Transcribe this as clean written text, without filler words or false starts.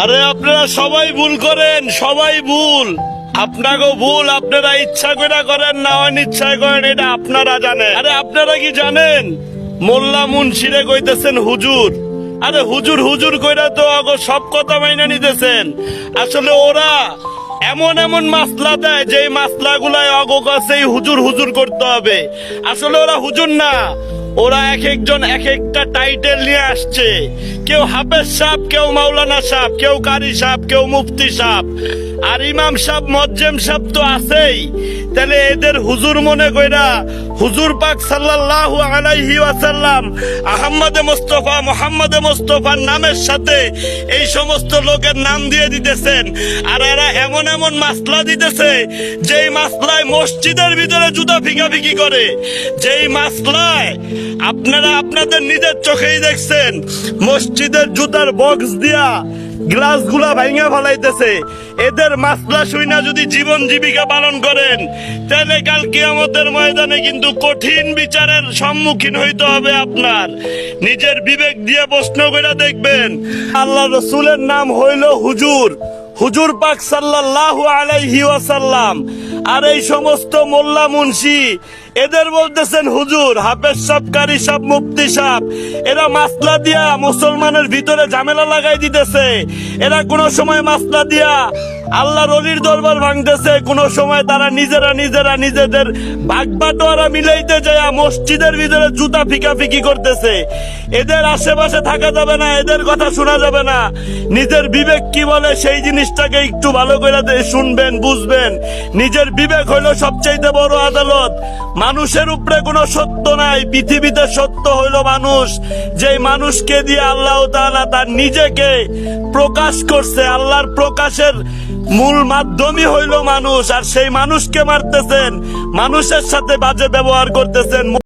আরে আপনারা সবাই ভুল করেন, সবাই ভুল। আপনাকেও ভুল, আপনারা ইচ্ছা করে করেন না অনিচ্ছায় করেন, এটা আপনারা জানেন। আরে আপনারা কি জানেন মোল্লা মুন্সিরে কইতেছেন হুজুর? আরে হুজুর হুজুর কইরা তো আগো সব কথা মাইনা নিতেছেন। আসলে ওরা এমন এমন মাসলা দেয় যে মাসলা গুলাই অগো কাছেই হুজুর হুজুর করতে হবে। আসলে ওরা হুজুর না, ওরা এক একজন এক একটা টাইটেল নিয়ে আসছে। কেউ হাফেজ সাহেব, কেউ মাওলানা সাহেব, কেউ কারি সাহেব, কেউ মুফতি সাহেব, আর ইমাম সাহেব মজ্জেম সাহেব তো আছেই। তাহলে এদের হুজুর মনে কইরা হুজুর পাক সাল্লাল্লাহু আলাইহি ওয়াসাল্লাম আহমদে মুস্তাফা মুহাম্মদে মুস্তাফার নামের সাথে এই সমস্ত লোকের নাম দিয়ে দিতেছেন। আর এরা এমন এমন মাসলা দিতেছে যেই মাসলায় মসজিদের ভিতরে জুতা ফিকাফিকি করে, যেই মাসলায় আপনারা আপনাদের নিজের চোখেই দেখছেন মসজিদের জুতার বক্স দিয়া গ্লাস গুলা ভাঙা ফেলাইতেছে। এদের মাসলা শুইনা যদি জীবন জীবিকা পালন করেন তাহলে কাল কিয়ামতের ময়দানে কিন্তু কঠিন বিচারের সম্মুখীন হইতে হবে আপনার। নিজের বিবেক দিয়ে প্রশ্ন করে দেখবেন। আল্লাহ রসুলের নাম হইল হুজুর, হুজুর পাক সাল্লাল্লাহু আলাইহি ওয়াসাল্লাম। আর এই সমস্ত মোল্লা মুন্সি এদের বলতেছেন হুজুর, হাফেজ সাহেব, কারি সাহেব, মুফতি সাহেব। এরা মাসলা দিয়া মুসলমানের ভিতরে ঝামেলা লাগাই দিতেছে। এরা কোন সময় মাসলা দিয়া আল্লাহর ওলির দরবার ভাঙতেছে, কোন সময় তারা নিজেরা নিজেরা নিজেদের ভাগবাটোয়ারা মিলাইতে যায় মসজিদের ভিতরে জুতা ফিকাফিকি করতেছে। এদের আশেপাশে থাকা যাবে না, এদের কথা শোনা যাবে না। নিজের বিবেক কি বলে সেই জিনিসটাকে একটু ভালো করে শুনবেন, বুঝবেন। নিজের বিবেক হইল সবচাইতে বড় আদালত। মানুষের উপরে কোনো সত্য নাই, পৃথিবীতে সত্য হইল মানুষ। যে মানুষকে দিয়ে আল্লাহ তাআলা তার নিজেকে প্রকাশ করছে, আল্লাহর প্রকাশের মূল মাধ্যমই হইল মানুষ। আর সেই মানুষকে মারতেছেন, মানুষের সাথে বাজে ব্যবহার করতেছেন।